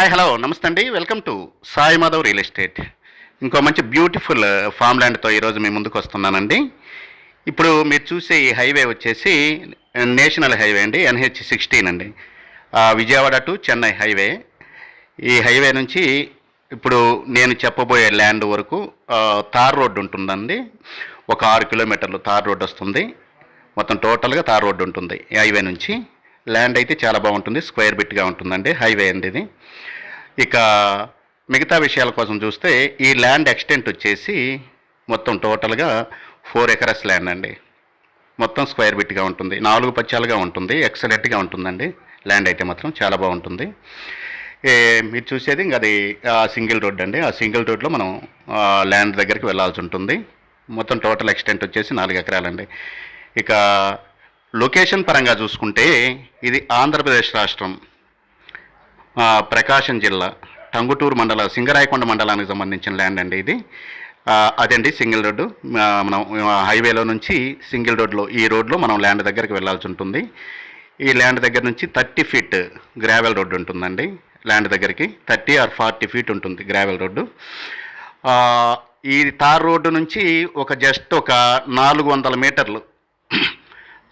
Hi hello నమస్తే అండి. Welcome to Sai Madhav real estate. ఇంకో మంచి బ్యూటిఫుల్ ఫామ్ ల్యాండ్తో ఈరోజు మీ ముందుకు వస్తున్నానండి. ఇప్పుడు మీరు చూసే ఈ హైవే వచ్చేసి నేషనల్ హైవే అండి, NH16 అండి. Vijayawada to Chennai highway. ఈ హైవే నుంచి ఇప్పుడు నేను చెప్పబోయే ల్యాండ్ వరకు తార్ రోడ్డు ఉంటుందండి. ఒక 6 కిలోమీటర్లు తార్ రోడ్డు వస్తుంది. మొత్తం టోటల్గా తార్ రోడ్డు ఉంటుంది ఈ హైవే నుంచి. ల్యాండ్ అయితే చాలా బాగుంటుంది, స్క్వేర్ బిట్గా ఉంటుందండి, హైవే అండి ఇది. ఇక మిగతా విషయాల కోసం చూస్తే ఈ ల్యాండ్ ఎక్స్టెంట్ వచ్చేసి మొత్తం టోటల్గా 4 ఎకరస్ ల్యాండ్ అండి. మొత్తం స్క్వేర్ బిట్గా ఉంటుంది, 4 పచ్చాలుగా ఉంటుంది, ఎక్సలెంట్గా ఉంటుందండి. ల్యాండ్ అయితే మాత్రం చాలా బాగుంటుంది. మీరు చూసేది ఇంకా అది సింగిల్ రోడ్ అండి. ఆ సింగిల్ రోడ్లో మనం ల్యాండ్ దగ్గరికి వెళ్ళాల్సి ఉంటుంది. మొత్తం టోటల్ ఎక్స్టెంట్ వచ్చేసి 4 ఎకరాలండి. ఇక లొకేషన్ పరంగా చూసుకుంటే ఇది ఆంధ్రప్రదేశ్ రాష్ట్రం, ప్రకాశం జిల్లా, టంగుటూరు మండల, సింగరాయకొండ మండలానికి సంబంధించిన ల్యాండ్ అండి ఇది. అదండి సింగిల్ రోడ్డు. మనం హైవేలో నుంచి సింగిల్ రోడ్లో, ఈ రోడ్లో మనం ల్యాండ్ దగ్గరికి వెళ్ళాల్సి ఉంటుంది. ఈ ల్యాండ్ దగ్గర నుంచి 30 ఫీట్ గ్రావెల్ రోడ్డు ఉంటుందండి. ల్యాండ్ దగ్గరికి 30 or 40 ఫీట్ ఉంటుంది గ్రావెల్ రోడ్డు. ఈ తార్ రోడ్డు నుంచి జస్ట్ ఒక 400 మీటర్లు,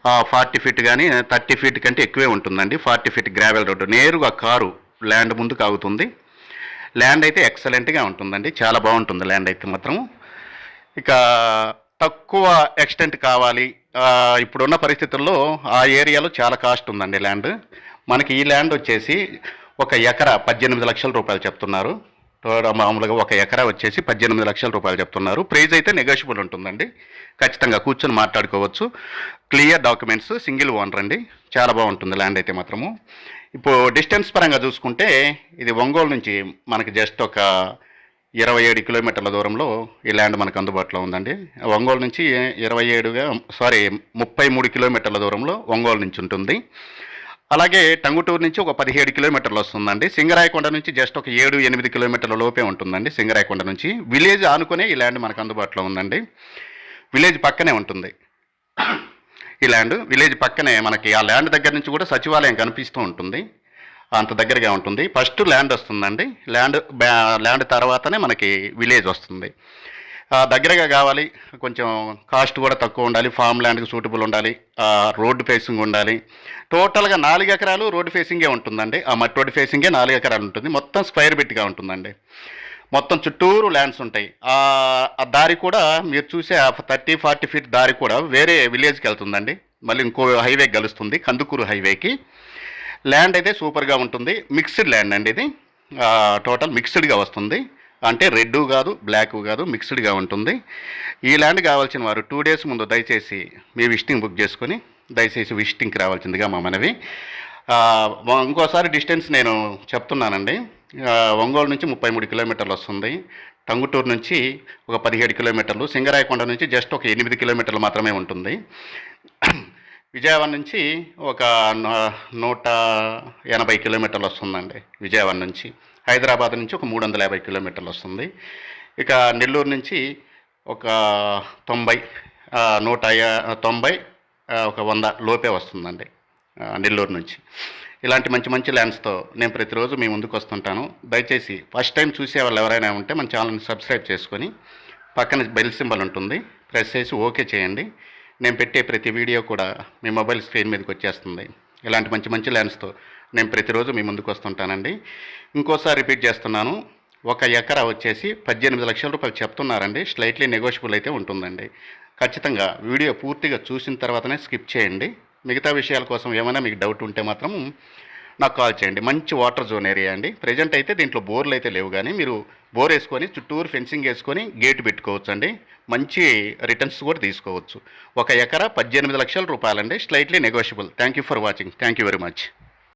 40 ఫీట్ కానీ 30 ఫీట్ కంటే ఎక్కువే ఉంటుందండి. 40 ఫీట్ గ్రావెల్ రోడ్డు, నేరుగా కారు ల్యాండ్ ముందుకు ఆగుతుంది. ల్యాండ్ అయితే ఎక్సలెంట్గా ఉంటుందండి, చాలా బాగుంటుంది ల్యాండ్ అయితే మాత్రం. ఇక తక్కువ ఎక్స్టెంట్ కావాలి, ఇప్పుడున్న పరిస్థితుల్లో ఆ ఏరియాలో చాలా కాస్ట్ ఉందండి ల్యాండ్. మనకి ఈ ల్యాండ్ వచ్చేసి 1 ఎకరా 18 లక్షల రూపాయలు చెప్తున్నారు. మామూలుగా 1 ఎకరా వచ్చేసి 18 లక్షల రూపాయలు చెప్తున్నారు. ప్రైస్ అయితే నెగోషియబుల్ ఉంటుందండి, ఖచ్చితంగా కూర్చొని మాట్లాడుకోవచ్చు. క్లియర్ డాక్యుమెంట్స్, సింగిల్ ఓనర్ అండి, చాలా బాగుంటుంది ల్యాండ్ అయితే మాత్రము. ఇప్పుడు డిస్టెన్స్ పరంగా చూసుకుంటే ఇది ఒంగోలు నుంచి మనకి జస్ట్ ఒక 27 కిలోమీటర్ల దూరంలో ఈ ల్యాండ్ మనకు అందుబాటులో ఉందండి. ఒంగోలు నుంచి 33 కిలోమీటర్ల దూరంలో ఒంగోలు నుంచి ఉంటుంది. అలాగే టంగుటూరు నుంచి ఒక 17 కిలోమీటర్లు వస్తుందండి. సింగరాయకొండ నుంచి జస్ట్ ఒక 7-8 కిలోమీటర్ల లోపే ఉంటుందండి. సింగరాయకొండ నుంచి విలేజ్ ఆనుకునే ఈ ల్యాండ్ మనకు అందుబాటులో ఉందండి. విలేజ్ పక్కనే ఉంటుంది ఈ ల్యాండ్. విలేజ్ పక్కనే మనకి ఆ ల్యాండ్ దగ్గర నుంచి కూడా సచివాలయం కనిపిస్తూ ఉంటుంది, అంత దగ్గరగా ఉంటుంది. ఫస్ట్ ల్యాండ్ వస్తుందండి, ల్యాండ్ తర్వాతనే మనకి విలేజ్ వస్తుంది. దగ్గరగా కావాలి, కొంచెం కాస్ట్ కూడా తక్కువ ఉండాలి, ఫామ్ ల్యాండ్కి సూటబుల్ ఉండాలి, రోడ్డు ఫేసింగ్ ఉండాలి. టోటల్గా 4 ఎకరాలు రోడ్డు ఫేసింగే ఉంటుందండి. ఆ మట్టి రోడ్డు ఫేసింగే 4 ఎకరాలు ఉంటుంది. మొత్తం స్క్వేర్ బిట్గా ఉంటుందండి. మొత్తం చుట్టూరు ల్యాండ్స్ ఉంటాయి. ఆ దారి కూడా మీరు చూసే 30-40 ఫీట్ దారి కూడా వేరే విలేజ్కి వెళ్తుందండి. మళ్ళీ ఇంకో హైవే కలుస్తుంది, కందుకూరు హైవేకి. ల్యాండ్ అయితే సూపర్గా ఉంటుంది. మిక్స్డ్ ల్యాండ్ అండి ఇది, టోటల్ మిక్స్డ్గా వస్తుంది. అంటే రెడ్ కాదు, బ్లాక్ కాదు, మిక్స్డ్గా ఉంటుంది. ఈ ల్యాండ్ కావాల్సిన వారు 2 డేస్ ముందు దయచేసి మీ విజిటింగ్ బుక్ చేసుకొని దయచేసి విజిటింగ్కి రావాల్సిందిగా మా మనవి. ఇంకోసారి డిస్టెన్స్ నేను చెప్తున్నానండి. ఒంగోలు నుంచి 33 కిలోమీటర్లు వస్తుంది. టంగుటూరు నుంచి ఒక 17 కిలోమీటర్లు, సింగరాయకొండ నుంచి జస్ట్ ఒక 8 కిలోమీటర్లు మాత్రమే ఉంటుంది. విజయవాడ నుంచి ఒక 180 కిలోమీటర్లు వస్తుందండి. విజయవాడ నుంచి హైదరాబాద్ నుంచి ఒక 350 కిలోమీటర్లు వస్తుంది. ఇక నెల్లూరు నుంచి ఒక 190 ఒక 100 లోపే వస్తుందండి నెల్లూరు నుంచి. ఇలాంటి మంచి మంచి ల్యాండ్స్తో నేను ప్రతిరోజు మీ ముందుకు వస్తుంటాను. దయచేసి ఫస్ట్ టైం చూసే వాళ్ళు ఎవరైనా ఉంటే మన ఛానల్ని సబ్స్క్రైబ్ చేసుకొని పక్కన బెల్ సింబల్ ఉంటుంది, ప్రెస్ చేసి ఓకే చేయండి. నేను పెట్టే ప్రతి వీడియో కూడా మీ మొబైల్ స్క్రీన్ మీదకి వచ్చేస్తుంది. ఇలాంటి మంచి మంచి ల్యాండ్స్తో నేను ప్రతిరోజు మీ ముందుకు వస్తుంటానండి. ఇంకోసారి రిపీట్ చేస్తున్నాను, 1 ఎకరా వచ్చేసి 18 లక్షల రూపాయలు చెప్తున్నారండి. స్లైట్లీ నెగోషియబుల్ అయితే ఉంటుందండి. ఖచ్చితంగా వీడియో పూర్తిగా చూసిన తర్వాతనే స్కిప్ చేయండి. మిగతా విషయాల కోసం ఏమైనా మీకు డౌట్ ఉంటే మాత్రం నాకు కాల్ చేయండి. మంచి వాటర్ జోన్ ఏరియా అండి. ప్రజెంట్ అయితే దీంట్లో బోర్లు అయితే లేవు, కానీ మీరు బోర్ వేసుకొని చుట్టూరు ఫెన్సింగ్ వేసుకొని గేట్ పెట్టుకోవచ్చు అండి. మంచి రిటర్న్స్ కూడా తీసుకోవచ్చు. 1 ఎకరా 18 లక్షల రూపాయలండి, slightly negotiable. Thank you for watching. Thank you very much.